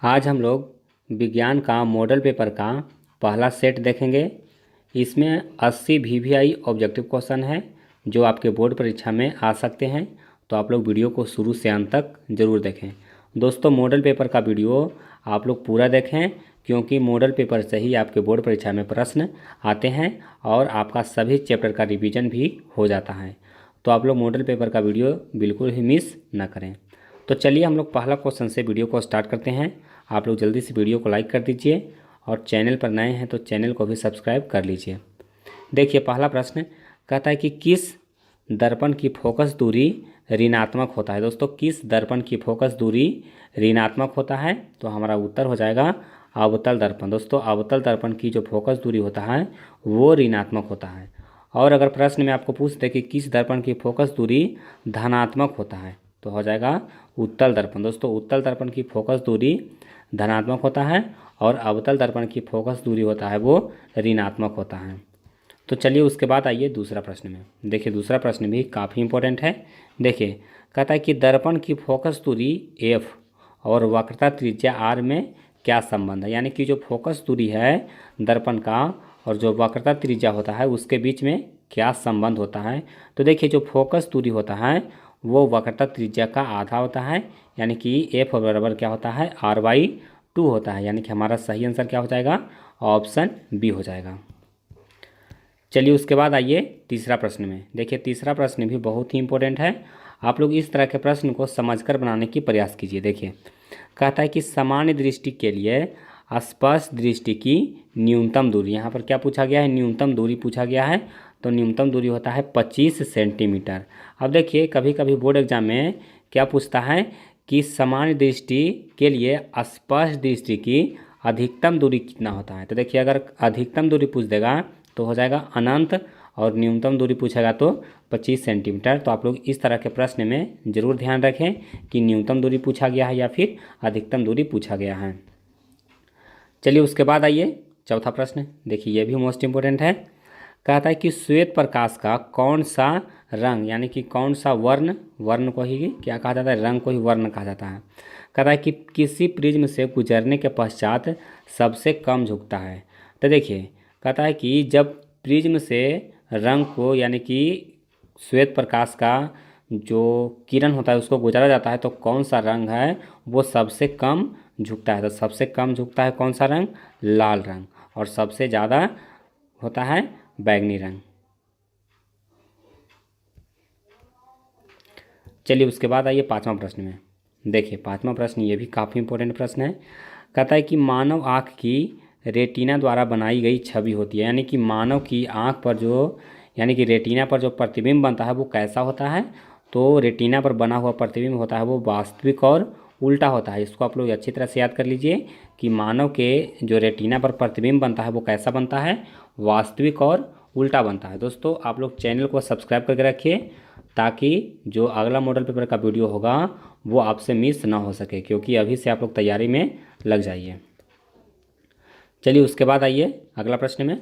आज हम लोग विज्ञान का मॉडल पेपर का पहला सेट देखेंगे। इसमें 80 VVI ऑब्जेक्टिव क्वेश्चन है जो आपके बोर्ड परीक्षा में आ सकते हैं, तो आप लोग वीडियो को शुरू से अंत तक ज़रूर देखें। दोस्तों, मॉडल पेपर का वीडियो आप लोग पूरा देखें, क्योंकि मॉडल पेपर से ही आपके बोर्ड परीक्षा में प्रश्न आते हैं और आपका सभी चैप्टर का रिवीजन भी हो जाता है। तो आप लोग मॉडल पेपर का वीडियो बिल्कुल ही मिस ना करें। तो चलिए हम लोग पहला क्वेश्चन से वीडियो को स्टार्ट करते हैं। आप लोग जल्दी से वीडियो को लाइक कर दीजिए और चैनल पर नए हैं तो चैनल को भी सब्सक्राइब कर लीजिए। देखिए, पहला प्रश्न कहता है कि किस दर्पण की फोकस दूरी ऋणात्मक होता है। दोस्तों, किस दर्पण की फोकस दूरी ऋणात्मक होता है? तो हमारा उत्तर हो जाएगा अवतल दर्पण। दोस्तों, अवतल दर्पण की जो फोकस दूरी होता है वो ऋणात्मक होता है। और अगर प्रश्न में आपको पूछ दे कि किस दर्पण की फोकस दूरी धनात्मक होता है, तो हो जाएगा उत्तल दर्पण। दोस्तों, उत्तल दर्पण की फोकस दूरी धनात्मक होता है और अवतल दर्पण की फोकस दूरी होता है वो ऋणात्मक होता है। तो चलिए उसके बाद आइए दूसरा प्रश्न में। देखिए, दूसरा प्रश्न भी काफ़ी इंपॉर्टेंट है। देखिए, कहता है कि दर्पण की फोकस दूरी F और वक्रता त्रिज्या R में क्या संबंध है। यानी कि जो फोकस दूरी है दर्पण का और जो वक्रता त्रिज्या होता है उसके बीच में क्या संबंध होता है। तो देखिए, जो फोकस दूरी होता है वो वक्रता त्रिज्या का आधा होता है, यानी कि F बराबर क्या होता है R/2 होता है। यानी कि हमारा सही आंसर क्या हो जाएगा, ऑप्शन बी हो जाएगा। चलिए उसके बाद आइए तीसरा प्रश्न में। देखिए, तीसरा प्रश्न भी बहुत ही इंपॉर्टेंट है। आप लोग इस तरह के प्रश्न को समझकर बनाने की प्रयास कीजिए। देखिए, कहता है कि सामान्य दृष्टि के लिए स्पष्ट दृष्टि की न्यूनतम दूरी, यहाँ पर क्या पूछा गया है, न्यूनतम दूरी पूछा गया है। तो न्यूनतम दूरी होता है 25 सेंटीमीटर। अब देखिए, कभी कभी बोर्ड एग्जाम में क्या पूछता है कि सामान्य दृष्टि के लिए स्पष्ट दृष्टि की अधिकतम दूरी कितना होता है। तो देखिए, अगर अधिकतम दूरी पूछ देगा तो हो जाएगा अनंत, और न्यूनतम दूरी पूछेगा तो 25 सेंटीमीटर। तो आप लोग इस तरह के प्रश्न में ज़रूर ध्यान रखें कि न्यूनतम दूरी पूछा गया है या फिर अधिकतम दूरी पूछा गया है। चलिए उसके बाद आइए चौथा प्रश्न। देखिए, ये भी मोस्ट इम्पोर्टेंट है। कहता है कि श्वेत प्रकाश का कौन सा रंग, यानी कि कौन सा वर्ण को ही क्या कहा जाता है, रंग को ही वर्ण कहा जाता है। कहता है कि किसी प्रिज्म से गुजरने के पश्चात सबसे कम झुकता है। तो देखिए, कहता है कि जब प्रिज्म से रंग को, यानी कि श्वेत प्रकाश का जो किरण होता है उसको गुजारा जाता है तो कौन सा रंग है वो सबसे कम झुकता है। तो सबसे कम झुकता है कौन सा रंग, लाल रंग, और सबसे ज़्यादा होता है बैगनी रंग। चलिए उसके बाद आइए पांचवा प्रश्न में। देखिए, पांचवा प्रश्न ये भी काफ़ी इंपॉर्टेंट प्रश्न है। कहता है कि मानव आँख की रेटिना द्वारा बनाई गई छवि होती है। यानी कि मानव की आँख पर जो, यानी कि रेटिना पर जो प्रतिबिंब बनता है वो कैसा होता है। तो रेटिना पर बना हुआ प्रतिबिंब होता है वो वास्तविक और उल्टा होता है। इसको आप लोग अच्छी तरह से याद कर लीजिए कि मानव के जो रेटिना पर प्रतिबिंब बनता है वो कैसा बनता है, वास्तविक और उल्टा बनता है। दोस्तों, आप लोग चैनल को सब्सक्राइब करके रखिए ताकि जो अगला मॉडल पेपर का वीडियो होगा वो आपसे मिस ना हो सके, क्योंकि अभी से आप लोग तैयारी में लग जाइए। चलिए उसके बाद आइए अगला प्रश्न में।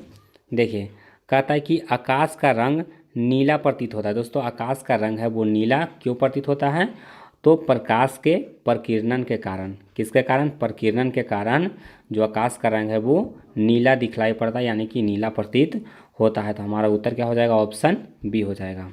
देखिए, कहता है कि आकाश का रंग नीला प्रतीत होता है। दोस्तों, आकाश का रंग है वो नीला क्यों प्रतीत होता है, तो प्रकाश के प्रकीर्णन के कारण। किसके कारण, प्रकीर्णन के कारण जो आकाश का रंग है वो नीला दिखलाई पड़ता है, यानी कि नीला प्रतीत होता है। तो हमारा उत्तर क्या हो जाएगा, ऑप्शन बी हो जाएगा।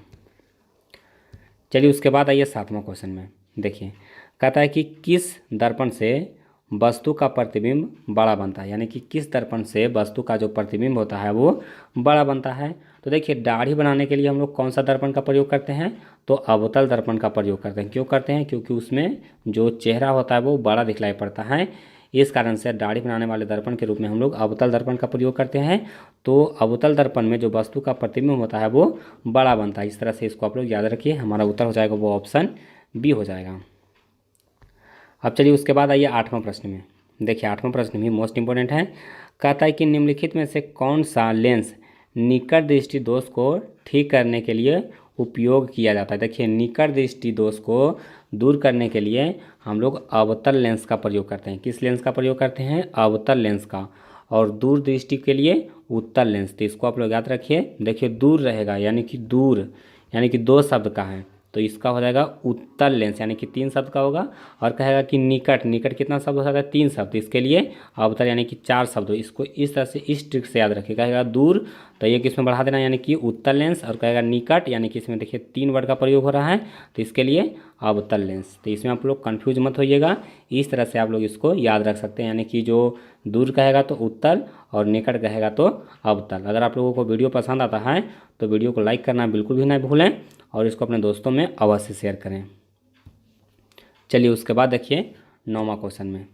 चलिए उसके बाद आइए सातवां क्वेश्चन में। देखिए, कहता है कि किस दर्पण से वस्तु का प्रतिबिंब बड़ा बनता है। यानी कि किस दर्पण से वस्तु का जो प्रतिबिंब होता है वो बड़ा बनता है। तो देखिए, दाढ़ी बनाने के लिए हम लोग कौन सा दर्पण का प्रयोग करते हैं, तो अवतल दर्पण का प्रयोग करते हैं। क्यों करते हैं, क्योंकि उसमें जो चेहरा होता है वो बड़ा दिखलाई पड़ता है। इस कारण से दाढ़ी बनाने वाले दर्पण के रूप में हम लोग अवतल दर्पण का प्रयोग करते हैं। तो अवतल दर्पण में जो वस्तु का प्रतिबिंब होता है वो बड़ा बनता है। इस तरह से इसको आप लोग याद रखिए। हमारा उत्तर हो जाएगा वो ऑप्शन बी हो जाएगा। अब चलिए उसके बाद आइए आठवां प्रश्न में। देखिए, आठवां प्रश्न भी मोस्ट इंपॉर्टेंट है। कहता है कि निम्नलिखित में से कौन सा लेंस निकट दृष्टि दोष को ठीक करने के लिए उपयोग किया जाता है। देखिए, निकट दृष्टि दोष को दूर करने के लिए हम लोग अवतल लेंस का प्रयोग करते हैं। किस लेंस का प्रयोग करते हैं, अवतल लेंस का। और दूर दृष्टि के लिए उत्तल लेंस। तो इसको आप लोग याद रखिए। देखिए, दूर रहेगा, यानी कि दूर, यानी कि दो शब्द का है। तो इसका हो जाएगा उत्तल लेंस, यानी कि 3 शब्द का होगा। और कहेगा कि निकट, निकट कितना शब्द हो सकता है? 3 शब्द। इसके लिए अवतल यानी कि 4 शब्द। इसको इस तरह से इस ट्रिक से याद रखिए। कहेगा दूर, तो ये किसमें बढ़ा देना, यानी कि उत्तल लेंस। और कहेगा निकट, यानी कि इसमें देखिए 3 वर्ड का प्रयोग हो रहा है, तो इसके लिए अवतल लेंस। तो इसमें आप लोग कन्फ्यूज मत होइएगा, इस तरह से आप लोग इसको याद रख सकते हैं। यानी कि जो दूर कहेगा तो उत्तल और निकट कहेगा तो अवतल। अगर आप लोगों को वीडियो पसंद आता है तो वीडियो को लाइक करना बिल्कुल भी नहीं भूलें और इसको अपने दोस्तों में अवश्य शेयर करें। चलिए उसके बाद देखिए 9वां क्वेश्चन में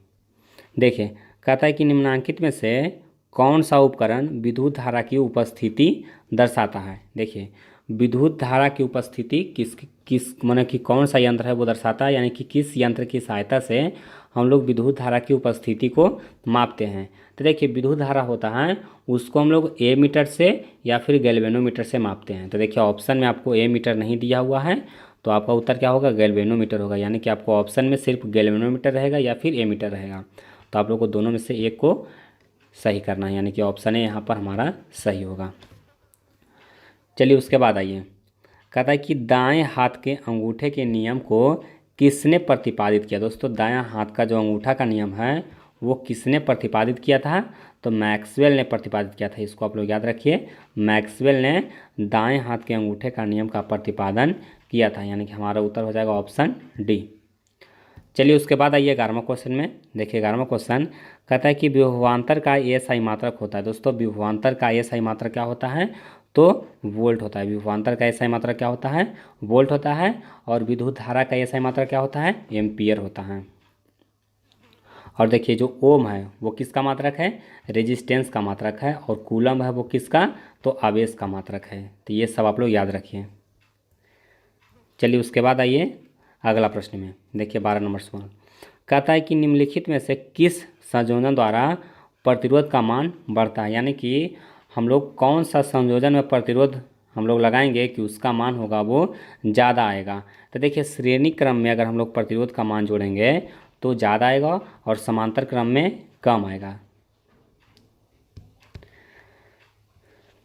देखिए, कहता है कि निम्नांकित में से कौन सा उपकरण विद्युत धारा की उपस्थिति दर्शाता है। देखिए विद्युत धारा की उपस्थिति किस किस माने कि कौन सा यंत्र है वो दर्शाता है, यानी कि किस यंत्र की सहायता से हम लोग विद्युत धारा की उपस्थिति को मापते हैं। तो देखिए विद्युत धारा होता है उसको हम लोग ए मीटर से या फिर गैल्वेनोमीटर से मापते हैं। तो देखिए ऑप्शन में आपको ए मीटर नहीं दिया हुआ है, तो आपका उत्तर क्या होगा? गैल्वेनोमीटर होगा। यानी कि आपको ऑप्शन में सिर्फ गैल्वेनोमीटर रहेगा या फिर ए मीटर रहेगा, तो आप लोग को दोनों में से एक को सही करना है, यानी कि ऑप्शन ए यहाँ पर हमारा सही होगा। चलिए उसके बाद आइए, कहता है कि दाएं हाथ के अंगूठे के नियम को किसने प्रतिपादित किया। दोस्तों दायां हाथ का जो अंगूठा का नियम है वो किसने प्रतिपादित किया था? तो मैक्सवेल ने प्रतिपादित किया था। इसको आप लोग याद रखिए, मैक्सवेल ने दाएं हाथ के अंगूठे का नियम का प्रतिपादन किया था, यानी कि हमारा उत्तर हो जाएगा ऑप्शन डी। चलिए उसके बाद आइए 11वां क्वेश्चन में। देखिए 11वां क्वेश्चन कहता है कि विभवांतर का एएसआई मात्रक होता है। दोस्तों विभवांतर का एएसआई मात्रक क्या होता है? तो वोल्ट होता है। विभवांतर का एएसआई मात्रक क्या होता है? वोल्ट होता है। और विद्युत धारा का एएसआई मात्रक क्या होता है? एम्पियर होता है। और देखिए जो ओम है वो किसका मात्रक है? रेजिस्टेंस का मात्रक है। और कूलम है वो किसका? तो आवेश का मात्रक है। तो ये सब आप लोग याद रखिए। चलिए उसके बाद आइए अगला प्रश्न में। देखिए 12 नंबर सवाल कहता है कि निम्नलिखित में से किस संयोजन द्वारा प्रतिरोध का मान बढ़ता है। यानी कि हम लोग कौन सा संयोजन में प्रतिरोध हम लोग लगाएंगे कि उसका मान होगा वो ज़्यादा आएगा। तो देखिए श्रेणी क्रम में अगर हम लोग प्रतिरोध का मान जोड़ेंगे तो ज़्यादा आएगा और समांतर क्रम में कम आएगा।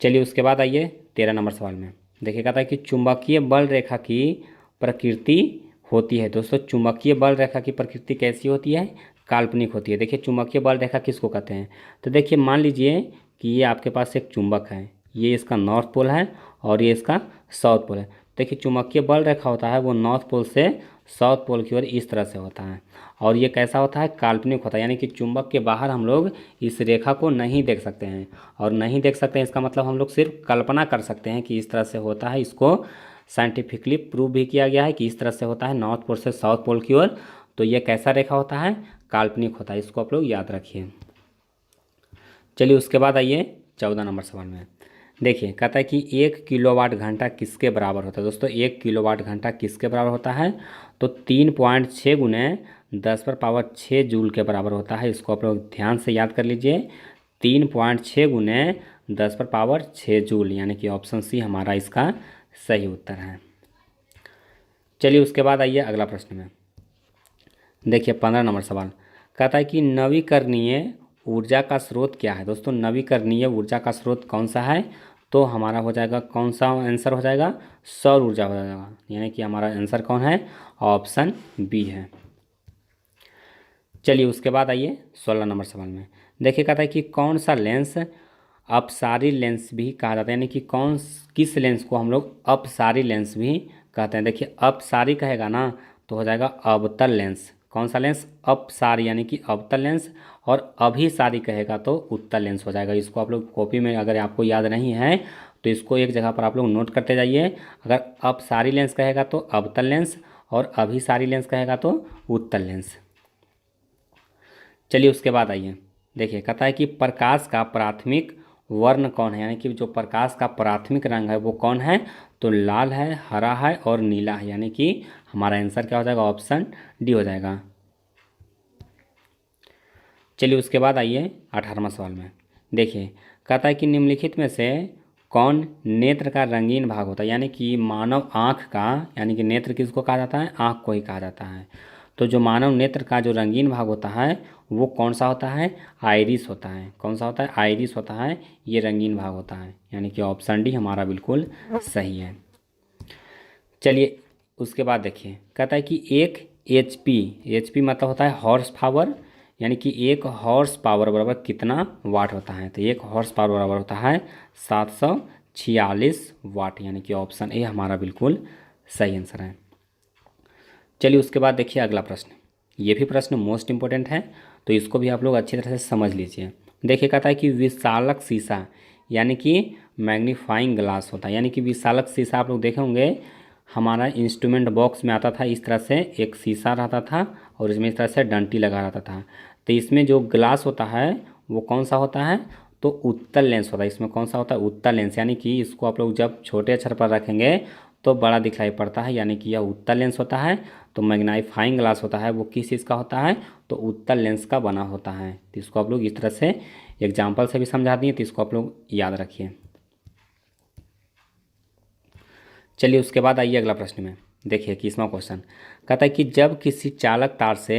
चलिए उसके बाद आइए 13 नंबर सवाल में। देखिए कहता है कि चुंबकीय बल रेखा की प्रकृति होती है। दोस्तों चुंबकीय बल रेखा की प्रकृति कैसी होती है? काल्पनिक होती है। देखिए चुंबकीय बल रेखा किसको कहते हैं? तो देखिए मान लीजिए कि ये आपके पास एक चुंबक है, ये इसका नॉर्थ पोल है और ये इसका साउथ पोल है। देखिए चुंबकीय बल रेखा होता है वो नॉर्थ पोल से साउथ पोल की ओर इस तरह से होता है। और ये कैसा होता है? काल्पनिक होता है, यानी कि चुंबक के बाहर हम लोग इस रेखा को नहीं देख सकते हैं। और नहीं देख सकते हैं इसका मतलब हम लोग सिर्फ कल्पना कर सकते हैं कि इस तरह से होता है। इसको साइंटिफिकली प्रूव भी किया गया है कि इस तरह से होता है नॉर्थ पोल से साउथ पोल की ओर। तो ये कैसा रेखा होता है? काल्पनिक होता है। इसको आप लोग याद रखिए। चलिए उसके बाद आइए 14 नंबर सवाल में। देखिए कहता है कि 1 किलोवाट घंटा किसके बराबर होता है। दोस्तों 1 किलोवाट घंटा किसके बराबर होता है? तो 3.6 गुने 10⁻6 जूल के बराबर होता है। इसको आप लोग ध्यान से याद कर लीजिए, 3.6 गुने 10⁻6 जूल, यानी कि ऑप्शन सी हमारा इसका सही उत्तर है। चलिए उसके बाद आइए अगला प्रश्न में। देखिए 15 नंबर सवाल कहता है कि नवीकरणीय ऊर्जा का स्रोत क्या है। दोस्तों नवीकरणीय ऊर्जा का स्रोत कौन सा है? तो हमारा हो जाएगा, कौन सा आंसर हो जाएगा? सौर ऊर्जा हो जाएगा। यानी कि हमारा आंसर कौन है? ऑप्शन बी है। चलिए उसके बाद आइए 16 नंबर सवाल में। देखिए कहता है कि कौन सा लेंस अपसारी लेंस भी कहा जाता है। यानी कि किस लेंस को हम लोग अपसारी लेंस भी कहते हैं। देखिए अपसारी कहेगा ना तो हो जाएगा अवतल लेंस। कौन सा लेंस? अपसारी, यानी कि अवतल लेंस। और अभिसारी कहेगा तो उत्तल लेंस हो जाएगा। इसको आप लोग कॉपी में अगर आपको याद नहीं है तो इसको एक जगह पर आप लोग नोट करते जाइए। अगर अपसारी लेंस कहेगा तो अवतल लेंस और अभिसारी लेंस कहेगा तो उत्तल लेंस। चलिए उसके बाद आइए। देखिए कहता है कि प्रकाश का प्राथमिक वर्ण कौन है। यानी कि जो प्रकाश का प्राथमिक रंग है वो कौन है? तो लाल है, हरा है और नीला है। यानी कि हमारा आंसर क्या हो जाएगा? ऑप्शन डी हो जाएगा। चलिए उसके बाद आइए 18वां सवाल में। देखिए कहता है कि निम्नलिखित में से कौन नेत्र का रंगीन भाग होता है। यानी कि मानव आँख का, यानी कि नेत्र किसको कहा जाता है? आँख को ही कहा जाता है। तो जो मानव नेत्र का जो रंगीन भाग होता है वो कौन सा होता है? आइरिस होता है। कौन सा होता है? आइरिस होता है, ये रंगीन भाग होता है। यानी कि ऑप्शन डी हमारा बिल्कुल सही है। चलिए उसके बाद देखिए कहता है कि एक एचपी मतलब होता है हॉर्स पावर, यानी कि एक हॉर्स पावर बराबर कितना वाट होता है। तो एक हॉर्स पावर बराबर होता है 746 वाट, यानी कि ऑप्शन ए हमारा बिल्कुल सही आंसर है। चलिए उसके बाद देखिए अगला प्रश्न, ये भी प्रश्न मोस्ट इंपॉर्टेंट है, तो इसको भी आप लोग अच्छी तरह से समझ लीजिए। देखिए कहता है कि विशालक शीशा यानी कि मैग्नीफाइंग ग्लास होता है, यानी कि विशालक शीशा आप लोग देखे होंगे हमारा इंस्ट्रूमेंट बॉक्स में आता था, इस तरह से एक शीशा रहता था और इसमें इस तरह से डंटी लगा रहता था। तो इसमें जो ग्लास होता है वो कौन सा होता है, तो उत्तल लेंस होता है। इसमें कौन सा होता है, उत्तल लेंस, यानी कि इसको आप लोग जब छोटे अक्षर पर रखेंगे तो बड़ा दिखाई पड़ता है, यानी कि यह उत्तल लेंस होता है। तो मैग्नीफाइंग ग्लास होता है वो किस चीज़ का होता है, तो उत्तल लेंस का बना होता है। तो इसको आप लोग इस तरह से एग्जाम्पल से भी समझा दिए, तो इसको आप लोग याद रखिए। चलिए उसके बाद आइए अगला प्रश्न में। देखिए 21वां क्वेश्चन कहता है कि जब किसी चालक तार से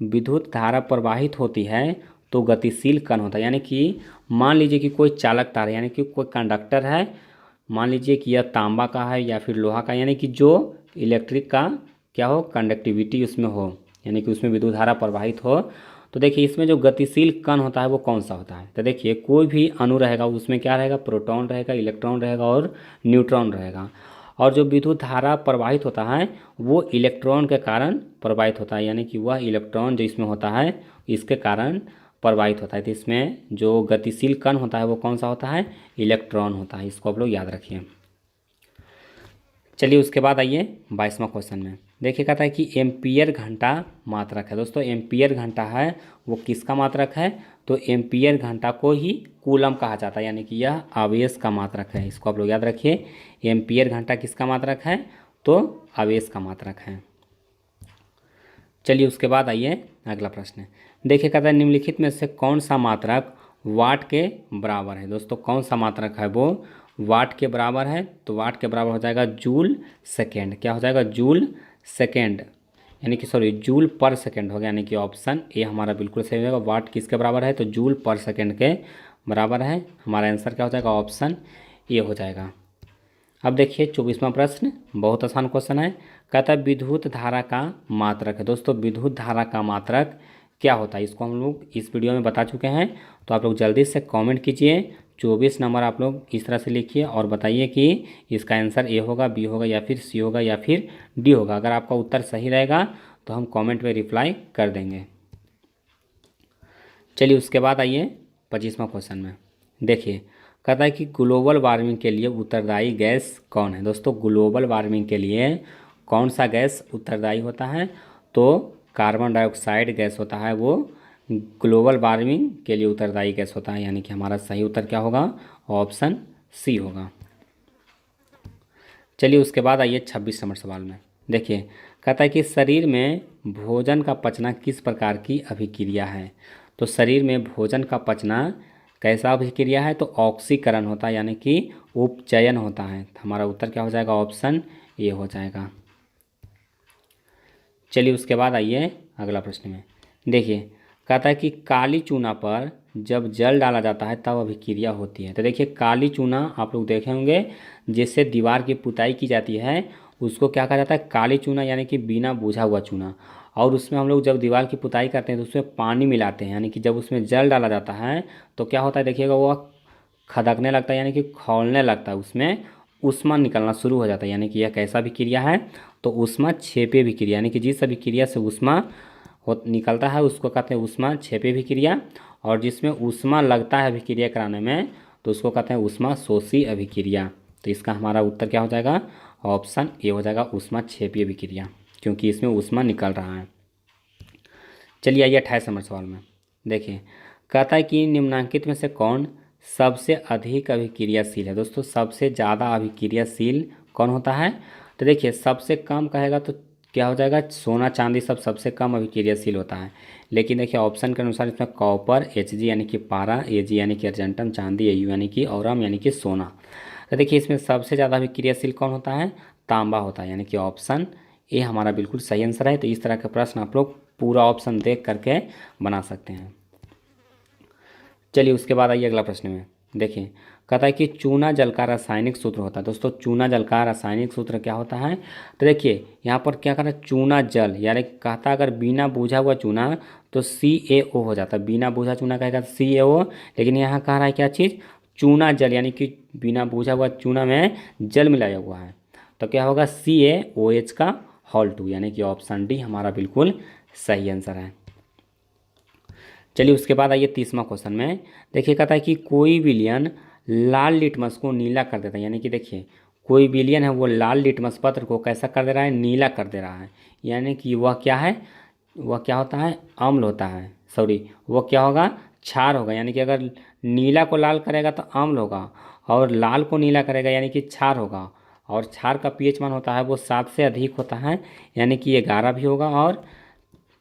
विद्युत धारा प्रवाहित होती है तो गतिशील कण होता है, यानी कि मान लीजिए कि कोई चालक तार यानी कि कोई कंडक्टर है, मान लीजिए कि यह तांबा का है या फिर लोहा का, यानी कि जो इलेक्ट्रिक का क्या हो, कंडक्टिविटी उसमें हो, यानी कि उसमें विद्युत धारा प्रवाहित हो। तो देखिए इसमें जो गतिशील कण होता है वो कौन सा होता है, तो देखिए कोई भी अणु रहेगा उसमें क्या रहेगा, प्रोटॉन रहेगा, इलेक्ट्रॉन रहेगा और न्यूट्रॉन रहेगा। और जो विद्युत धारा प्रवाहित होता है वो इलेक्ट्रॉन के कारण प्रवाहित होता है, यानी कि वह इलेक्ट्रॉन जो इसमें होता है इसके कारण प्रवाहित होता है। तो इसमें जो गतिशील कण होता है वो कौन सा होता है, इलेक्ट्रॉन होता है। इसको आप लोग याद रखिए। चलिए उसके बाद आइए 22वां क्वेश्चन में। देखिए कहता है कि एम्पियर घंटा मात्रक है। दोस्तों एम्पियर घंटा है वो किसका मात्रक है, तो एम्पियर घंटा को ही कूलम कहा जाता है, यानी कि यह आवेश का मात्रक है। इसको आप लोग याद रखिए, एम्पियर घंटा किसका मात्रक है, तो आवेश का मात्रक है। चलिए उसके बाद आइए अगला प्रश्न। देखिए कहता है निम्नलिखित में से कौन सा मात्रक वाट के बराबर है। दोस्तों कौन सा मात्रक है वो वाट के बराबर है, तो वाट के बराबर हो जाएगा जूल सेकेंड। क्या हो जाएगा, जूल सेकेंड, यानी कि सॉरी जूल पर सेकेंड हो गया, यानी कि ऑप्शन ए हमारा बिल्कुल सही होगा। वाट किसके बराबर है, तो जूल पर सेकेंड के बराबर है। हमारा आंसर क्या हो जाएगा, ऑप्शन ए हो जाएगा। अब देखिए 24वां प्रश्न, बहुत आसान क्वेश्चन है। कहता है विद्युत धारा का मात्रक है। दोस्तों विद्युत धारा का मात्रक क्या होता है, इसको हम लोग इस वीडियो में बता चुके हैं, तो आप लोग जल्दी से कमेंट कीजिए। 24 नंबर आप लोग इस तरह से लिखिए और बताइए कि इसका आंसर ए होगा, बी होगा या फिर सी होगा या फिर डी होगा। अगर आपका उत्तर सही रहेगा तो हम कमेंट में रिप्लाई कर देंगे। चलिए उसके बाद आइए 25वां क्वेश्चन में। देखिए कहता है कि ग्लोबल वार्मिंग के लिए उत्तरदायी गैस कौन है। दोस्तों ग्लोबल वार्मिंग के लिए कौन सा गैस उत्तरदायी होता है, तो कार्बन डाइऑक्साइड गैस होता है वो ग्लोबल वार्मिंग के लिए उत्तरदायी गैस होता है, यानी कि हमारा सही उत्तर क्या होगा, ऑप्शन सी होगा। चलिए उसके बाद आइए 26 नंबर सवाल में। देखिए कहता है कि शरीर में भोजन का पचना किस प्रकार की अभिक्रिया है। तो शरीर में भोजन का पचना कैसा अभिक्रिया है, तो ऑक्सीकरण होता है, यानी कि उपचयन होता है। तो हमारा उत्तर क्या हो जाएगा, ऑप्शन ए हो जाएगा। चलिए उसके बाद आइए अगला प्रश्न में। देखिए कहता है कि काली चूना पर जब जल डाला जाता है तब अभिक्रिया होती है। तो देखिए काली चूना आप लोग देखे होंगे जिससे दीवार की पुताई की जाती है उसको क्या कहा जाता है, काली चूना, यानी कि बिना बुझा हुआ चूना। और उसमें हम लोग जब दीवार की पुताई करते हैं तो उसमें पानी मिलाते हैं, यानी कि जब उसमें जल डाला जाता है तो क्या होता है, देखिएगा वो खदकने लगता है, यानी कि खौलने लगता है, उसमें ऊष्मा निकलना शुरू हो जाता है, यानी कि यह कैसा अभिक्रिया है, तो ऊष्मा क्षेपीय अभिक्रिया, यानी कि जिस अभिक्रिया से ऊष्मा निकलता है उसको कहते हैं ऊष्मा क्षेपीय अभिक्रिया। और जिसमें ऊष्मा लगता है अभिक्रिया कराने में तो उसको कहते हैं ऊष्मा शोषी अभिक्रिया। तो इसका हमारा उत्तर क्या हो जाएगा, ऑप्शन ए हो जाएगा, ऊष्मा क्षेपीय अभिक्रिया, क्योंकि इसमें ऊष्मा निकल रहा है। चलिए आइए 28 नंबर सवाल में। देखिए कहता है कि निम्नलिखित में से कौन सबसे अधिक अभिक्रियाशील है। दोस्तों सबसे ज़्यादा अभिक्रियाशील कौन होता है, तो देखिए सबसे कम कहेगा तो क्या हो जाएगा, सोना चांदी सब सबसे कम अभिक्रियाशील होता है। लेकिन देखिए ऑप्शन के अनुसार इसमें कॉपर, Hg यानी कि पारा, Ag यानी कि अर्जेंटम, चांदी Au यानी कि औरम यानी कि सोना। तो देखिए इसमें सबसे ज़्यादा अभिक्रियाशील कौन होता है, तांबा होता है, यानी कि ऑप्शन ए हमारा बिल्कुल सही आंसर है। तो इस तरह के प्रश्न आप लोग पूरा ऑप्शन देख करके बना सकते हैं। चलिए उसके बाद आइए अगला प्रश्न में। देखिए कहता है कि चूना जल का रासायनिक सूत्र होता है। दोस्तों चूना जल का रासायनिक सूत्र क्या होता है, तो देखिए यहाँ पर क्या कहता है चूना जल, यानी कहता है अगर बिना बुझा हुआ चूना तो CaO हो जाता है, बिना बुझा चूना कहेगा CaO, लेकिन यहाँ कह रहा है क्या चीज़, चूना जल, यानी कि बिना बुझा हुआ चूना में जल मिलाया हुआ है, तो क्या होगा CaOH का होल 2, यानी कि ऑप्शन डी हमारा बिल्कुल सही आंसर है। चलिए उसके बाद आइए 30वां क्वेश्चन में। देखिए कहता है कि कोई विलियन लाल लिटमस को नीला कर देता है, यानी कि देखिए कोई विलियन है वो लाल लिटमस पत्र को कैसा कर दे रहा है, नीला कर दे रहा है, यानी कि वह क्या है, वह क्या होता है, अम्ल होता है, सॉरी वो क्या होगा, क्षार होगा, यानी कि अगर नीला को लाल करेगा तो अम्ल होगा, और लाल को नीला करेगा यानी कि क्षार होगा, और क्षार का pH मान होता है वो 7 से अधिक होता है, यानी कि 11 भी होगा और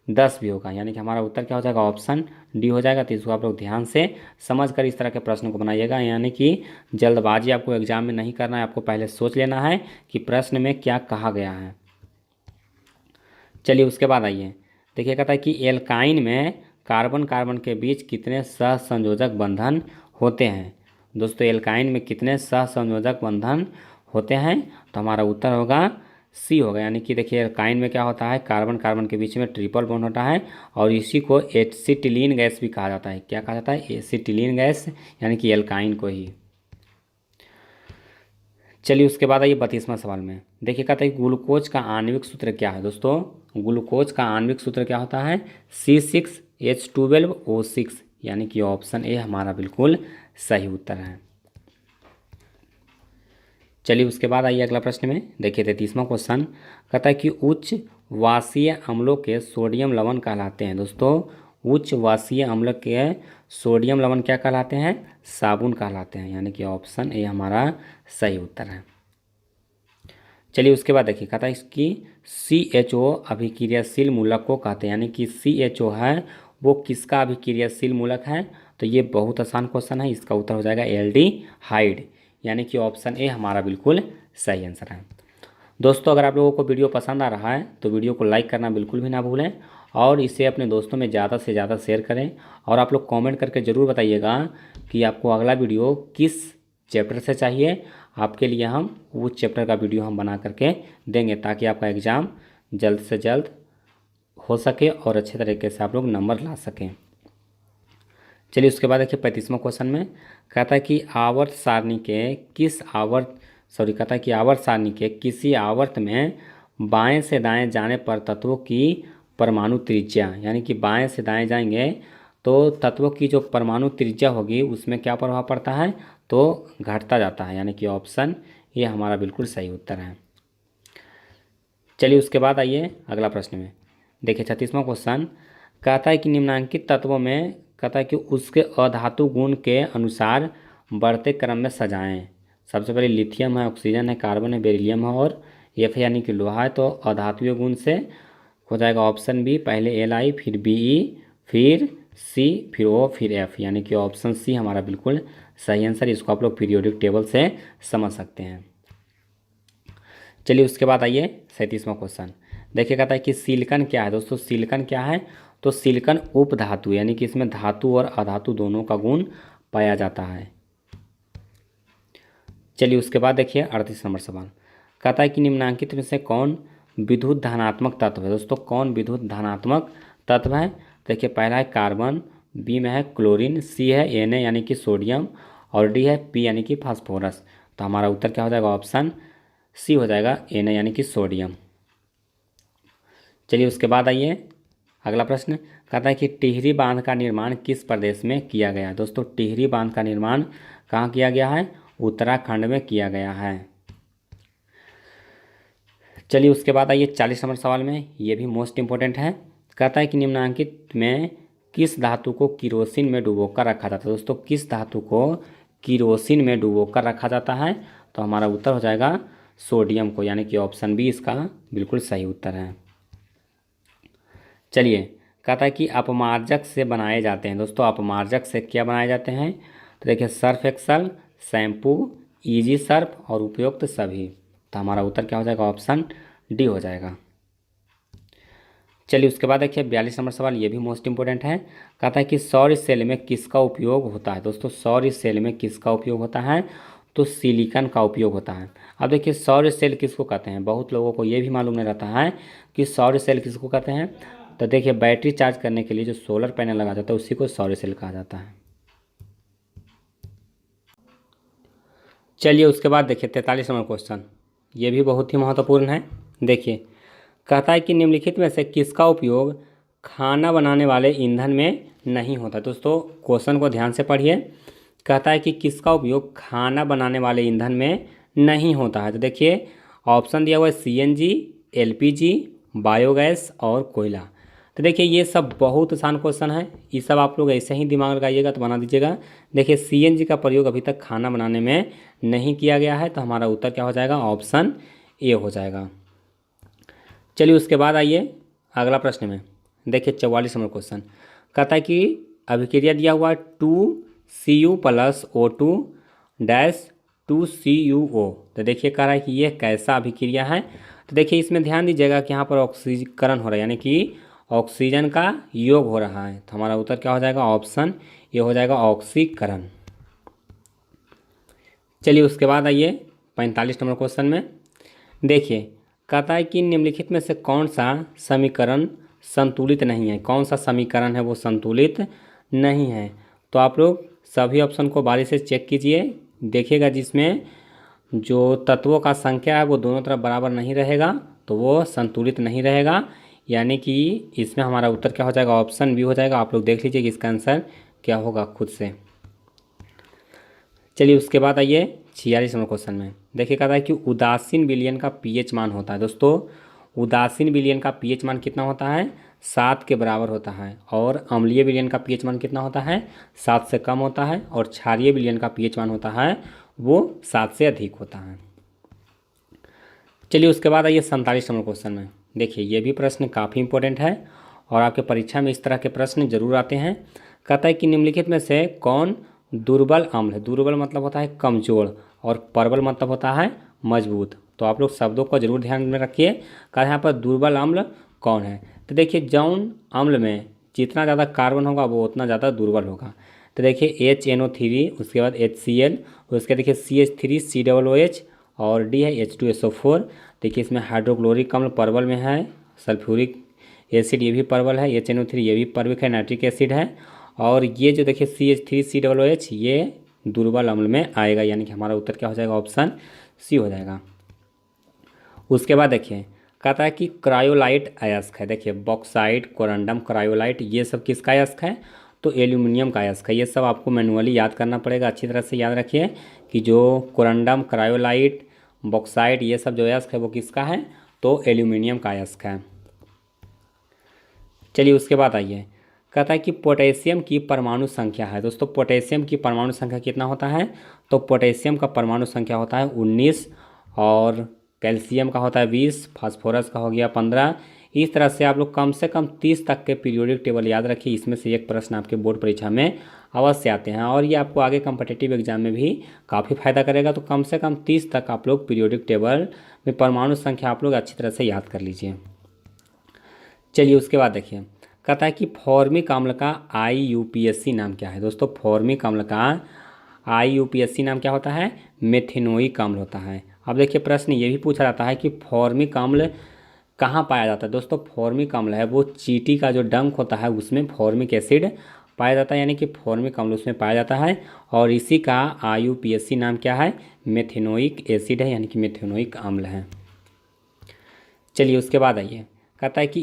10 भी होगा, यानी कि हमारा उत्तर क्या हो जाएगा, ऑप्शन डी हो जाएगा। तो इसको आप लोग ध्यान से समझ कर इस तरह के प्रश्न को बनाइएगा, यानी कि जल्दबाजी आपको एग्जाम में नहीं करना है, आपको पहले सोच लेना है कि प्रश्न में क्या कहा गया है। चलिए उसके बाद आइए, देखिए कहता है कि एल्काइन में कार्बन कार्बन के बीच कितने सहसंयोजक बंधन होते हैं। दोस्तों एल्काइन में कितने सहसंयोजक बंधन होते हैं, तो हमारा उत्तर होगा सी होगा, यानी कि देखिए एल्काइन में क्या होता है, कार्बन कार्बन के बीच में ट्रिपल बॉन्ड होता है, और इसी को एसिटिलीन गैस भी कहा जाता है। क्या कहा जाता है, एसिटिलीन गैस, यानी कि एल्काइन को ही। चलिए उसके बाद आइए 32वां सवाल में। देखिए कहता है ग्लूकोज का आणविक सूत्र क्या है। दोस्तों ग्लूकोज का आणविक सूत्र क्या होता है, C6H12O6, यानी कि ऑप्शन ए हमारा बिल्कुल सही उत्तर है। चलिए उसके बाद आइए अगला प्रश्न में। देखिए 33वां क्वेश्चन कहता है कि उच्च वाष्यीय अम्लों के सोडियम लवण कहलाते हैं। दोस्तों उच्च वाष्यीय अम्ल के सोडियम लवण क्या कहलाते हैं, साबुन कहलाते हैं, यानी कि ऑप्शन ए हमारा सही उत्तर है। चलिए उसके बाद देखिए कहता है इसकी CHO अभिक्रियाशील मूलक को कहते हैं, यानी कि CHO है वो किसका अभिक्रियाशील मूलक है, तो ये बहुत आसान क्वेश्चन है, इसका उत्तर हो जाएगा एल्डिहाइड, यानी कि ऑप्शन ए हमारा बिल्कुल सही आंसर है। दोस्तों अगर आप लोगों को वीडियो पसंद आ रहा है तो वीडियो को लाइक करना बिल्कुल भी ना भूलें, और इसे अपने दोस्तों में ज़्यादा से ज़्यादा शेयर करें, और आप लोग कमेंट करके ज़रूर बताइएगा कि आपको अगला वीडियो किस चैप्टर से चाहिए। आपके लिए हम उस चैप्टर का वीडियो हम बना करके देंगे, ताकि आपका एग्ज़ाम जल्द से जल्द हो सके और अच्छे तरीके से आप लोग नंबर ला सकें। चलिए उसके बाद देखिए 35वां क्वेश्चन में कहता है कि आवर्त सारणी के किस कहता है कि आवर्त सारणी के किसी आवर्त में बाएं से दाएं जाने पर तत्वों की परमाणु त्रिज्या, यानी कि बाएं से दाएं जाएंगे तो तत्वों की जो परमाणु त्रिज्या होगी उसमें क्या प्रभाव पड़ता है, तो घटता जाता है, यानी कि ऑप्शन ये हमारा बिल्कुल सही उत्तर है। चलिए उसके बाद आइए अगला प्रश्न में। देखिए 36वां क्वेश्चन कहता है कि निम्नांकित तत्वों में कहता है कि उसके अधातु गुण के अनुसार बढ़ते क्रम में सजाएं। सबसे पहले लिथियम है, ऑक्सीजन है, कार्बन है, बेरिलियम है, और F यानी कि लोहा है, तो अधातुओं गुण से हो जाएगा ऑप्शन बी, पहले Li फिर Be फिर C फिर O फिर F, यानी कि ऑप्शन सी हमारा बिल्कुल सही आंसर। इसको आप लोग पीरियोडिक टेबल से समझ सकते हैं। चलिए उसके बाद आइए 37वां क्वेश्चन। देखिए कहता है कि सिलिकन क्या है। दोस्तों सिलिकन क्या है, तो सिलिकन उपधातु, यानी कि इसमें धातु और अधातु दोनों का गुण पाया जाता है। चलिए उसके बाद देखिए 38 नंबर सवाल कहता है कि निम्नांकित में से कौन विद्युत धनात्मक तत्व है। दोस्तों कौन विद्युत धनात्मक तत्व है, देखिए पहला है कार्बन, बी में है क्लोरीन, सी है Na यानी कि सोडियम, और डी है पी यानी कि फास्फोरस। तो हमारा उत्तर क्या हो जाएगा, ऑप्शन सी हो जाएगा Na यानी कि सोडियम। चलिए उसके बाद आइए अगला प्रश्न कहता है कि टिहरी बांध का निर्माण किस प्रदेश में किया गया। दोस्तों टिहरी बांध का निर्माण कहाँ किया गया है, उत्तराखंड में किया गया है। चलिए उसके बाद आइए 40 नंबर सवाल में, ये भी मोस्ट इंपॉर्टेंट है। कहता है कि निम्नांकित में किस धातु को किरोसिन में डुबोकर रखा जाता है। दोस्तों किस धातु को किरोसिन में डुबोकर रखा जाता है, तो हमारा उत्तर हो जाएगा सोडियम को, यानी कि ऑप्शन बी इसका बिल्कुल सही उत्तर है। चलिए कहता है कि अपमार्जक से बनाए जाते हैं। दोस्तों अपमार्जक से क्या बनाए जाते हैं, तो देखिए Surf Excel, shampoo, easy Surf और उपयुक्त सभी। तो हमारा उत्तर क्या हो जाएगा, ऑप्शन डी हो जाएगा। चलिए उसके बाद देखिए 42 नंबर सवाल, ये भी मोस्ट इंपॉर्टेंट है। कहता है कि सौर सेल में किसका उपयोग होता है। दोस्तों सौर सेल में किसका उपयोग होता है, तो सिलिकॉन का उपयोग होता है। अब देखिए सौर सेल किसको कहते हैं, बहुत लोगों को ये भी मालूम नहीं रहता है कि सौर सेल किसको कहते हैं। तो देखिए बैटरी चार्ज करने के लिए जो सोलर पैनल लगा जाता है उसी को सौर सेल कहा जाता है। चलिए उसके बाद देखिए 43 नंबर क्वेश्चन, ये भी बहुत ही महत्वपूर्ण है। देखिए कहता है कि निम्नलिखित में से किसका उपयोग खाना बनाने वाले ईंधन में नहीं होता। दोस्तों क्वेश्चन को ध्यान से पढ़िए। कहता है कि किसका उपयोग खाना बनाने वाले ईंधन में नहीं होता है। तो देखिए ऑप्शन दिया हुआ है सीएनजी, एलपीजी, बायोगैस और कोयला। तो देखिए ये सब बहुत आसान क्वेश्चन है, ये सब आप लोग ऐसे ही दिमाग लगाइएगा तो बना दीजिएगा। देखिए सीएनजी का प्रयोग अभी तक खाना बनाने में नहीं किया गया है, तो हमारा उत्तर क्या हो जाएगा, ऑप्शन ए हो जाएगा। चलिए उसके बाद आइए अगला प्रश्न में। देखिए 44 नंबर क्वेश्चन कहता है कि अभिक्रिया दिया हुआ 2Cu plus O2 dash 2CuO। तो देखिए कह रहा है कि ये कैसा अभिक्रिया है। तो देखिए इसमें ध्यान दीजिएगा कि यहाँ पर ऑक्सीकरण हो रहा है, यानी कि ऑक्सीजन का योग हो रहा है। तो हमारा उत्तर क्या हो जाएगा, ऑप्शन ये हो जाएगा ऑक्सीकरण। चलिए उसके बाद आइए 45 नंबर क्वेश्चन में। देखिए कहता है कि निम्नलिखित में से कौन सा समीकरण संतुलित नहीं है। कौन सा समीकरण है वो संतुलित नहीं है। तो आप लोग सभी ऑप्शन को बारी से चेक कीजिए, देखिएगा जिसमें जो तत्वों का संख्या है वो दोनों तरफ बराबर नहीं रहेगा तो वो संतुलित नहीं रहेगा, यानी कि इसमें हमारा उत्तर क्या हो जाएगा, ऑप्शन बी हो जाएगा। आप लोग देख लीजिए कि इसका आंसर क्या होगा खुद से। चलिए उसके बाद आइए 46 नंबर क्वेश्चन में। देखिए कहता है कि उदासीन विलयन का पीएच मान होता है। दोस्तों उदासीन विलयन का पीएच मान कितना होता है, 7 के बराबर होता है। और अम्लीय विलयन का पीएच मान कितना होता है, 7 से कम होता है। और क्षारीय विलयन का पीएच मान होता है वो 7 से अधिक होता है। चलिए उसके बाद आइए 47 नंबर क्वेश्चन में। देखिए ये भी प्रश्न काफ़ी इंपॉर्टेंट है और आपके परीक्षा में इस तरह के प्रश्न जरूर आते हैं। कहता है कि निम्नलिखित में से कौन दुर्बल अम्ल है। दुर्बल मतलब होता है कमजोर और प्रबल मतलब होता है मजबूत। तो आप लोग शब्दों को जरूर ध्यान में रखिए। कहा यहाँ पर दुर्बल अम्ल कौन है। तो देखिए जौन अम्ल में जितना ज़्यादा कार्बन होगा वो उतना ज़्यादा दुर्बल होगा। तो देखिए HNO3, उसके बाद HCl, उसके देखिए CH3 COOH और D है H2SO4। देखिए इसमें हाइड्रोक्लोरिक अम्ल प्रबल में है, सल्फ्यूरिक एसिड ये भी प्रबल है, HNO3 ये भी पर्विक है, नाइट्रिक एसिड है। और ये जो देखिए CH3 COOH ये दुर्बल अम्ल में आएगा, यानी कि हमारा उत्तर क्या हो जाएगा, ऑप्शन सी हो जाएगा। उसके बाद देखिए कहता है कि क्रायोलाइट अयस्क है। देखिए बॉक्साइट, कोरंडम, क्रायोलाइट ये सब किसका अयस्क है, तो एल्यूमिनियम का अयस्क है। ये सब आपको मैनुअली याद करना पड़ेगा, अच्छी तरह से याद रखिए कि जो कोरंडम, क्रायोलाइट, बॉक्साइट ये सब जो अयस्क है वो किसका है, तो एल्यूमिनियम का अयस्क है। चलिए उसके बाद आइए कहता है कि पोटेशियम की परमाणु संख्या है। दोस्तों पोटेशियम की परमाणु संख्या कितना होता है, तो पोटेशियम का परमाणु संख्या होता है 19 और कैल्शियम का होता है 20, फास्फोरस का हो गया 15। इस तरह से आप लोग कम से कम 30 तक के पीरियोडिक टेबल याद रखिए। इसमें से एक प्रश्न आपके बोर्ड परीक्षा में अवश्य आते हैं और ये आपको आगे कम्पिटिटिव एग्जाम में भी काफ़ी फायदा करेगा। तो कम से कम 30 तक आप लोग पीरियोडिक टेबल में परमाणु संख्या आप लोग अच्छी तरह से याद कर लीजिए। चलिए उसके बाद देखिए कहता है कि फॉर्मिक अम्ल का IUPAC नाम क्या है। दोस्तों फॉर्मिक अम्ल का IUPAC नाम क्या होता है, मेथेनोइक अम्ल होता है। अब देखिए प्रश्न ये भी पूछा जाता है कि फॉर्मिक अम्ल कहाँ पाया जाता है। दोस्तों फॉर्मिक अम्ल है वो चींटी का जो डंक होता है उसमें फॉर्मिक एसिड पाया जाता है, यानी कि फॉर्मिक अम्ल उसमें पाया जाता है। और इसी का IUPAC नाम क्या है, मेथेनोइक एसिड है, यानी कि मेथेनोइक अम्ल है। चलिए उसके बाद आइए कहता है कि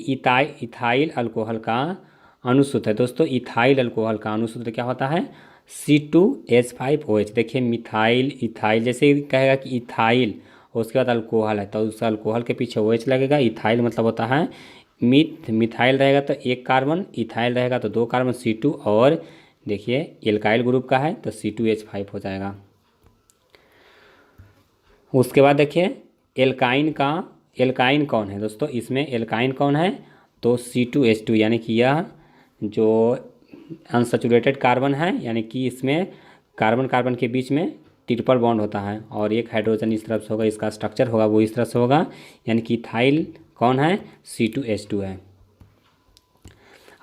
इथाइल अल्कोहल का अनुसूत्र है। दोस्तों इथाइल अल्कोहल का अनुसूत्र क्या होता है, C2H5OH। देखिए मिथाइल इथाइल जैसे कहेगा कि इथाइल उसके बाद अल्कोहल है तो उस अल्कोहल के पीछे OH लगेगा। इथाइल मतलब होता है मिथाइल रहेगा तो एक कार्बन, इथाइल रहेगा तो 2 कार्बन C2, और देखिए एल्काइल ग्रुप का है तो C2H5 हो जाएगा। उसके बाद देखिए एल्काइन कौन है। दोस्तों इसमें एल्काइन कौन है, तो C2H2, यानी कि यह जो अनसैचुरेटेड कार्बन है, यानी कि इसमें कार्बन कार्बन के बीच में ट्रिपल बॉन्ड होता है और एक हाइड्रोजन इस तरफ से होगा, इसका स्ट्रक्चर होगा वो इस तरह से होगा, यानी कि इथाइल कौन है, C2H2 है।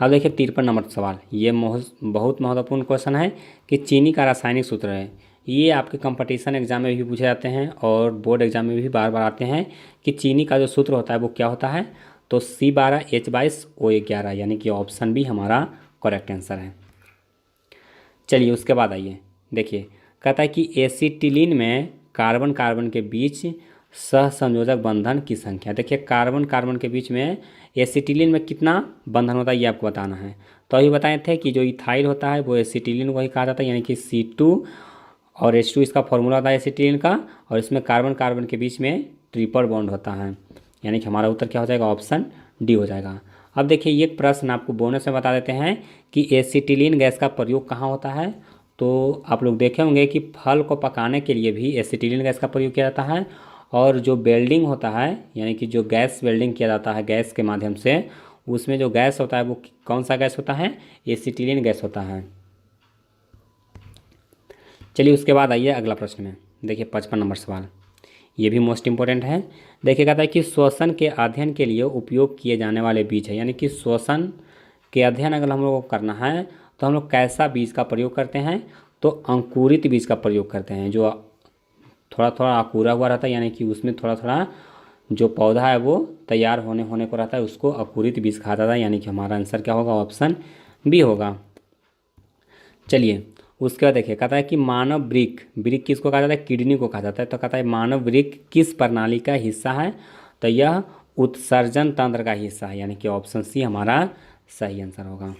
अब देखिए 53 नंबर सवाल, ये बहुत महत्वपूर्ण क्वेश्चन है कि चीनी का रासायनिक सूत्र है। ये आपके कंपटीशन एग्जाम में भी पूछे जाते हैं और बोर्ड एग्जाम में भी बार बार आते हैं कि चीनी का जो सूत्र होता है वो क्या होता है। तो C12H22O11, यानी कि ऑप्शन बी हमारा करेक्ट आंसर है। चलिए उसके बाद आइए, देखिए कहता है कि एसिटिलीन में कार्बन कार्बन के बीच सहसंयोजक बंधन की संख्या। देखिए कार्बन कार्बन के बीच में एसिटिलीन में कितना बंधन होता है ये आपको बताना है। तो अभी बताए थे कि जो इथाइल होता है वो एसिटिलीन को ही कहा जाता है, यानी कि C2 और H2 इसका फॉर्मूला होता है एसिटिलीन का, और इसमें कार्बन कार्बन के बीच में ट्रिपल बॉन्ड होता है, यानी कि हमारा उत्तर क्या हो जाएगा, ऑप्शन डी हो जाएगा। अब देखिए ये प्रश्न आपको बोनस में बता देते हैं कि एसिटिलीन गैस का प्रयोग कहाँ होता है। तो आप लोग देखे होंगे कि फल को पकाने के लिए भी एसिटिलीन गैस का प्रयोग किया जाता है, और जो वेल्डिंग होता है, यानी कि जो गैस वेल्डिंग किया जाता है गैस के माध्यम से, उसमें जो गैस होता है वो कौन सा गैस होता है, एसिटिलीन गैस होता है। चलिए उसके बाद आइए अगला प्रश्न में, देखिए 55 नंबर सवाल, ये भी मोस्ट इंपॉर्टेंट है। देखिए कहता है कि श्वसन के अध्ययन के लिए उपयोग किए जाने वाले बीज है, यानी कि श्वसन के अध्ययन अगर हम लोग को करना है तो हम लोग कैसा बीज का प्रयोग करते हैं, तो अंकुरित बीज का प्रयोग करते हैं, जो थोड़ा थोड़ा अंकुरा हुआ रहता है, यानी कि उसमें थोड़ा थोड़ा जो पौधा है वो तैयार होने को रहता है, उसको अंकुरित बीज कहा जाता है, यानी कि हमारा आंसर क्या होगा, ऑप्शन बी होगा। चलिए उसके बाद देखिए कहता है कि मानव वृक्क किसको कहा जाता है, किडनी को कहा जाता है। तो कहता है मानव वृक्क किस प्रणाली का हिस्सा है, तो यह उत्सर्जन तंत्र का हिस्सा है, यानी कि ऑप्शन सी हमारा सही आंसर होगा।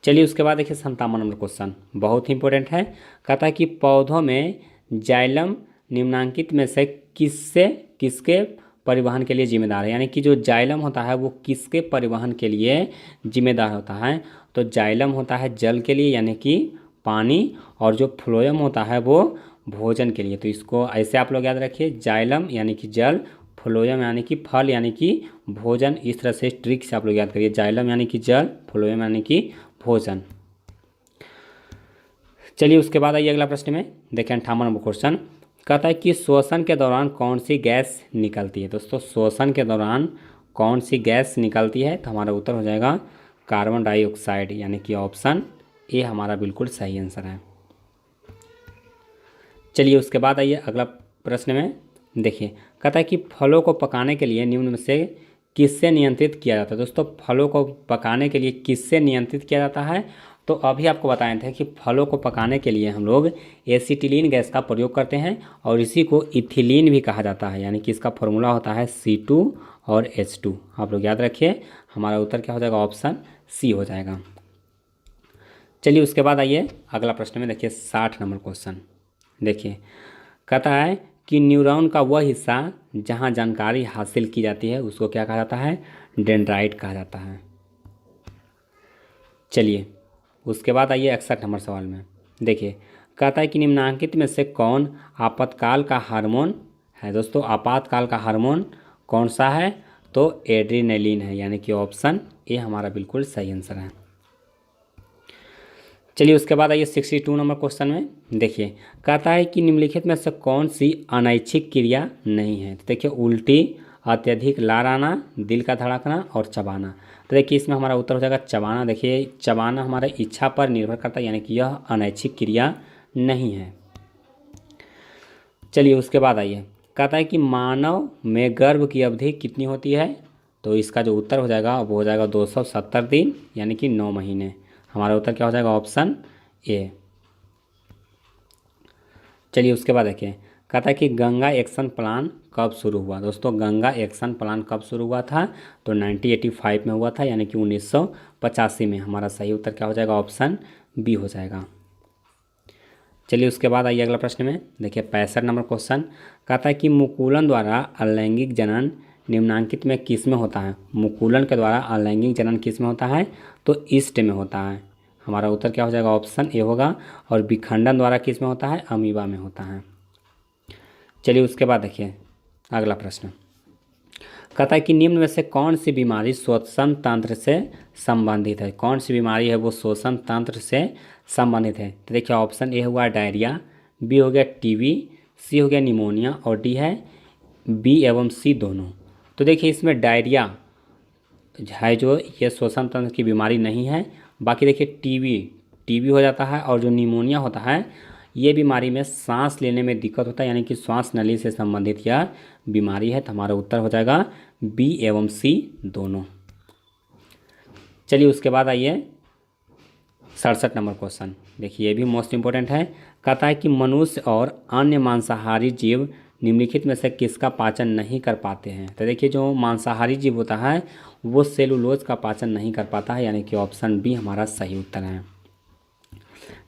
चलिए उसके बाद देखिए 57 नंबर क्वेश्चन, बहुत ही इंपॉर्टेंट है। कहता है कि पौधों में जाइलम निम्नांकित में से किसके परिवहन के लिए जिम्मेदार है, यानी कि जो जाइलम होता है वो किसके परिवहन के लिए जिम्मेदार होता है। तो जाइलम होता है जल के लिए, यानी कि पानी, और जो फ्लोएम होता है वो भोजन के लिए। तो इसको ऐसे आप लोग याद रखिए, जाइलम यानी कि जल, फ्लोएम यानी कि फल यानी कि भोजन। इस तरह से ट्रिक से आप लोग याद करिए, जाइलम यानी कि जल, फ्लोएम यानी कि भोजन। चलिए उसके बाद आइए अगला प्रश्न में, देखें 58 नंबर क्वेश्चन। कहता है कि श्वसन के दौरान कौन सी गैस निकलती है। दोस्तों श्वसन के दौरान कौन सी गैस निकलती है, तो हमारा उत्तर हो जाएगा कार्बन डाइऑक्साइड, यानी कि ऑप्शन ए हमारा बिल्कुल सही आंसर है। चलिए उसके बाद आइए अगला प्रश्न में, देखिए कहता है कि फलों को पकाने के लिए निम्न में से किससे नियंत्रित किया जाता है। दोस्तों फलों को पकाने के लिए किससे नियंत्रित किया जाता है, तो अभी आपको बताए थे कि फलों को पकाने के लिए हम लोग एसिटिलीन गैस का प्रयोग करते हैं, और इसी को इथिलीन भी कहा जाता है, यानी कि इसका फॉर्मूला होता है C2 और H2। आप लोग याद रखिए, हमारा उत्तर क्या हो जाएगा, ऑप्शन सी हो जाएगा। चलिए उसके बाद आइए अगला प्रश्न में, देखिए 60 नंबर क्वेश्चन। देखिए कहता है कि न्यूरॉन का वह हिस्सा जहाँ जानकारी हासिल की जाती है उसको क्या कहा जाता है, डेंड्राइट कहा जाता है। चलिए उसके बाद आइए 61 नंबर सवाल में, देखिए कहता है कि निम्नांकित में से कौन आपातकाल का हार्मोन है। दोस्तों आपातकाल का हार्मोन कौन सा है, तो एड्रीनलिन है, यानी कि ऑप्शन ए हमारा बिल्कुल सही आंसर है। चलिए उसके बाद आइए 62 नंबर क्वेश्चन में, देखिए कहता है कि निम्नलिखित में से कौन सी अनैच्छिक क्रिया नहीं है। तो देखिए उल्टी, अत्यधिक लार आना, दिल का धड़कना और चबाना। तो देखिए इसमें हमारा उत्तर हो जाएगा चबाना। देखिए चबाना हमारे इच्छा पर निर्भर करता है, यानी कि यह अनैच्छिक क्रिया नहीं है। चलिए उसके बाद आइए, कहता है कि मानव में गर्भ की अवधि कितनी होती है, तो इसका जो उत्तर हो जाएगा वो हो जाएगा 270 दिन, यानी कि 9 महीने। हमारा उत्तर क्या हो जाएगा, ऑप्शन ए। चलिए उसके बाद देखिए कहता है कि गंगा एक्शन प्लान कब शुरू हुआ। दोस्तों गंगा एक्शन प्लान कब शुरू हुआ था, तो 1985 में हुआ था, यानी कि 1985 में। हमारा सही उत्तर क्या हो जाएगा, ऑप्शन बी हो जाएगा। चलिए उसके बाद आइए अगला प्रश्न में, देखिए 65 नंबर क्वेश्चन। कहता है कि मुकुलन द्वारा अलैंगिक जनन निम्नांकित में किस में होता है। मुकुलन के द्वारा अलैंगिक जनन किस में होता है, तो ईस्ट में होता है। हमारा उत्तर क्या हो जाएगा, ऑप्शन ए होगा। और विखंडन द्वारा किस में होता है, अमीबा में होता है। चलिए उसके बाद देखिए अगला प्रश्न। कहता है कि निम्न में से कौन सी बीमारी श्वसन तंत्र से संबंधित है। कौन सी बीमारी है वो श्वसन तंत्र से संबंधित है। तो देखिए ऑप्शन ए हुआ डायरिया, बी हो गया टीबी, सी हो गया निमोनिया, और डी है बी एवं सी दोनों। तो देखिए इसमें डायरिया है जो ये श्वसन तंत्र की बीमारी नहीं है। बाकी देखिए टीबी हो जाता है, और जो निमोनिया होता है ये बीमारी में सांस लेने में दिक्कत होता है, यानी कि श्वास नली से संबंधित यह बीमारी है। तो हमारा उत्तर हो जाएगा बी एवं सी दोनों। चलिए उसके बाद आइए 67 नंबर क्वेश्चन। देखिए ये भी मोस्ट इंपॉर्टेंट है। कहता है कि मनुष्य और अन्य मांसाहारी जीव निम्नलिखित में से किसका पाचन नहीं कर पाते हैं। तो देखिए जो मांसाहारी जीव होता है वो सेलुलोज का पाचन नहीं कर पाता है, यानी कि ऑप्शन बी हमारा सही उत्तर है।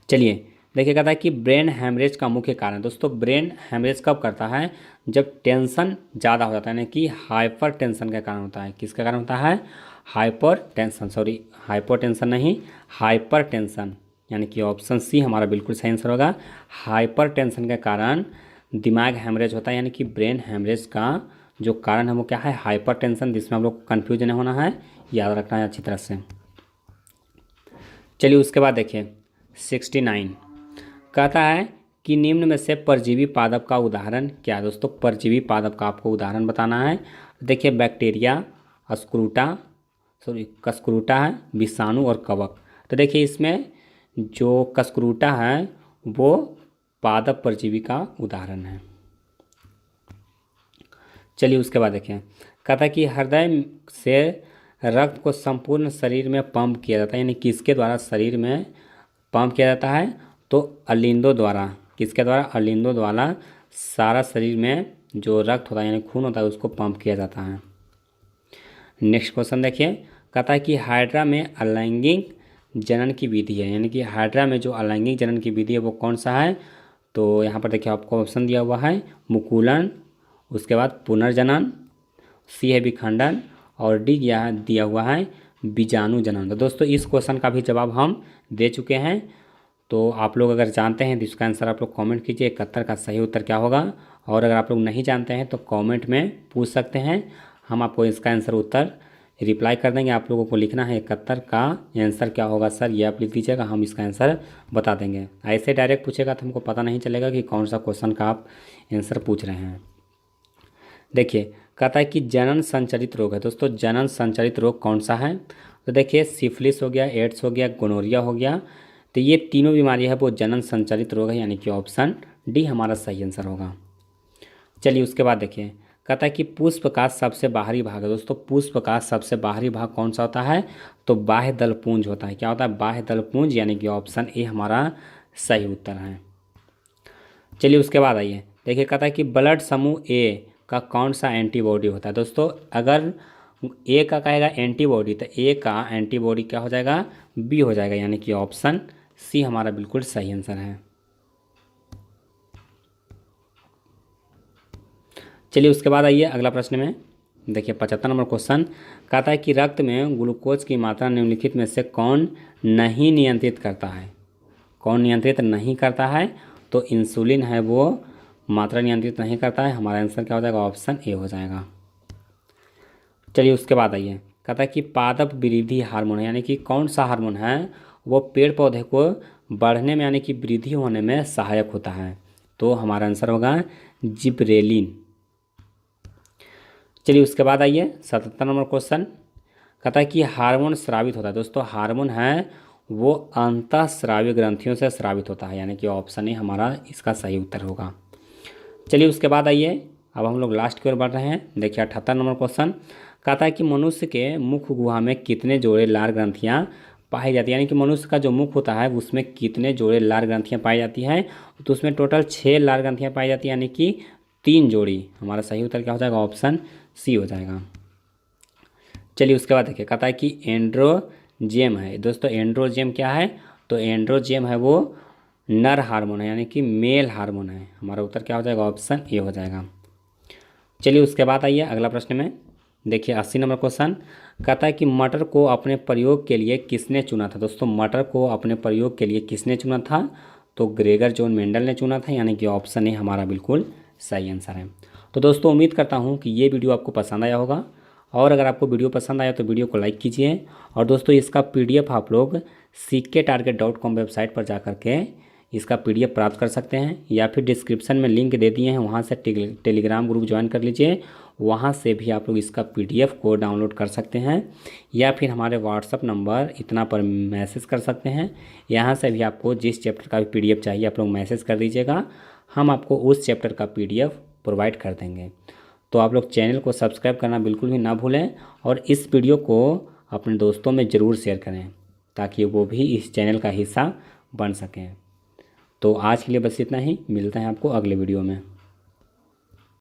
चलिए देखिए कहता है कि ब्रेन हैमरेज का मुख्य कारण। दोस्तों ब्रेन हैमरेज कब करता है, जब टेंशन ज़्यादा हो जाता है, यानी कि हाइपर टेंशन का कारण होता है। किसका कारण होता है, हाइपर टेंशन नहीं, हाइपर टेंशन, यानी कि ऑप्शन सी हमारा बिल्कुल सही आंसर होगा। हाइपर टेंशन के कारण दिमाग हैमरेज होता है, यानी कि ब्रेन हैमरेज का जो कारण है वो क्या है, हाइपर टेंशन, जिसमें हम लोग कन्फ्यूज नहीं होना है, याद रखना है अच्छी तरह से। चलिए उसके बाद देखिए 69 कहता है कि निम्न में से परजीवी पादप का उदाहरण क्या है। दोस्तों परजीवी पादप का आपको उदाहरण बताना है। देखिए बैक्टीरिया, कस्क्रूटा है, विषाणु और कवक। तो देखिए इसमें जो कस्क्रूटा है वो पादप परजीवी का उदाहरण है। चलिए उसके बाद देखिए कहता है कि हृदय से रक्त को संपूर्ण शरीर में पंप किया जाता है, यानी किसके द्वारा शरीर में पंप किया जाता है, तो अलिंदों द्वारा। किसके द्वारा, अलिंदों द्वारा सारा शरीर में जो रक्त होता है यानी खून होता है उसको पंप किया जाता है। नेक्स्ट क्वेश्चन देखिए कहता है कि हाइड्रा में अलैंगिक जनन की विधि है, यानी कि हाइड्रा में जो अलैंगिक जनन की विधि है वो कौन सा है। तो यहाँ पर देखिए आपको ऑप्शन दिया हुआ है मुकुलन, उसके बाद पुनर्जनन, सी है विखंडन, और डी दिया हुआ है बीजाणु जनन। तो दोस्तों इस क्वेश्चन का भी जवाब हम दे चुके हैं। तो आप लोग अगर जानते हैं तो इसका आंसर आप लोग कमेंट कीजिए 71 का सही उत्तर क्या होगा। और अगर आप लोग नहीं जानते हैं तो कमेंट में पूछ सकते हैं, हम आपको इसका आंसर उत्तर रिप्लाई कर देंगे। आप लोगों को लिखना है 71 का आंसर क्या होगा सर, ये आप लिख दीजिएगा, हम इसका आंसर बता देंगे। ऐसे डायरेक्ट पूछेगा तो हमको पता नहीं चलेगा कि कौन सा क्वेश्चन का आप आंसर पूछ रहे हैं। देखिए कहता है कि जनन संचालित रोग है। दोस्तों जनन संचालित रोग कौन सा है, तो देखिए सिफिलिस हो गया, एड्स हो गया, गोनोरिया हो गया। तो ये तीनों बीमारी है वो जनन संचालित रोग है, यानी कि ऑप्शन डी हमारा सही आंसर होगा। चलिए उसके बाद देखिए कहता है कि पुष्प का सबसे बाहरी भाग है। दोस्तों पुष्प का सबसे बाहरी भाग कौन सा होता है, तो बाह्य दलपुंज होता है। क्या होता है, बाह्य दलपुंज, यानी कि ऑप्शन ए हमारा सही उत्तर है। चलिए उसके बाद आइए देखिए कहता है कि ब्लड समूह ए का कौन सा एंटीबॉडी होता है। दोस्तों अगर ए का कहेगा एंटीबॉडी तो ए का एंटीबॉडी क्या हो जाएगा, बी हो जाएगा, यानी कि ऑप्शन सी हमारा बिल्कुल सही आंसर है। चलिए उसके बाद आइए अगला प्रश्न में देखिए 75 नंबर क्वेश्चन कहता है कि रक्त में ग्लूकोज की मात्रा निम्नलिखित में से कौन नहीं नियंत्रित करता है। कौन नियंत्रित नहीं करता है, तो इंसुलिन है वो मात्रा नियंत्रित नहीं करता है। हमारा आंसर क्या हो जाएगा, ऑप्शन ए हो जाएगा। चलिए उसके बाद आइए कहता है कि पादप वृद्धि हार्मोन है, यानी कि कौन सा हार्मोन है वो पेड़ पौधे को बढ़ने में यानी कि वृद्धि होने में सहायक होता है। तो हमारा आंसर होगा जिबरेलिन। चलिए उसके बाद आइए 77 नंबर क्वेश्चन कहता है कि हार्मोन स्रावित होता है। दोस्तों हार्मोन है वो अंतःस्रावी ग्रंथियों से स्रावित होता है, यानी कि ऑप्शन ए हमारा इसका सही उत्तर होगा। चलिए उसके बाद आइए अब हम लोग लास्ट की ओर बढ़ रहे हैं। देखिए 78 नंबर क्वेश्चन कहता है कि मनुष्य के मुख गुहा में कितने जोड़े लार ग्रंथियाँ पाई जाती है, यानी कि मनुष्य का जो मुख होता है उसमें कितने जोड़े लार ग्रंथियाँ पाई जाती हैं। तो उसमें टोटल 6 लार ग्रंथियाँ पाई जाती है, यानी कि 3 जोड़ी। हमारा सही उत्तर क्या हो जाएगा, ऑप्शन सी हो जाएगा। चलिए उसके बाद देखिए कहता है कि एंड्रोजेम है। दोस्तों एंड्रोजेम क्या है, तो एंड्रोजेम है वो नर हार्मोन है, यानी कि मेल हार्मोन है। हमारा उत्तर क्या हो जाएगा, ऑप्शन ए हो जाएगा। चलिए उसके बाद आइए अगला प्रश्न में देखिए 80 नंबर क्वेश्चन कहता है कि मटर को अपने प्रयोग के लिए किसने चुना था। दोस्तों मटर को अपने प्रयोग के लिए किसने चुना था, तो ग्रेगर जॉन मेंडल ने चुना था, यानी कि ऑप्शन ए हमारा बिल्कुल सही आंसर है। तो दोस्तों उम्मीद करता हूँ कि ये वीडियो आपको पसंद आया होगा, और अगर आपको वीडियो पसंद आया तो वीडियो को लाइक कीजिए। और दोस्तों इसका PDF आप लोग CKtarget.com वेबसाइट पर जा कर के इसका PDF प्राप्त कर सकते हैं, या फिर डिस्क्रिप्शन में लिंक दे दिए हैं, वहाँ से टेलीग्राम ग्रुप ज्वाइन कर लीजिए। वहाँ से भी आप लोग इसका PDF को डाउनलोड कर सकते हैं, या फिर हमारे व्हाट्सअप नंबर इतना पर मैसेज कर सकते हैं। यहाँ से भी आपको जिस चैप्टर का भी PDF चाहिए आप लोग मैसेज कर दीजिएगा, हम आपको उस चैप्टर का PDF प्रोवाइड कर देंगे। तो आप लोग चैनल को सब्सक्राइब करना बिल्कुल भी ना भूलें, और इस वीडियो को अपने दोस्तों में ज़रूर शेयर करें ताकि वो भी इस चैनल का हिस्सा बन सकें। तो आज के लिए बस इतना ही, मिलते हैं आपको अगले वीडियो में।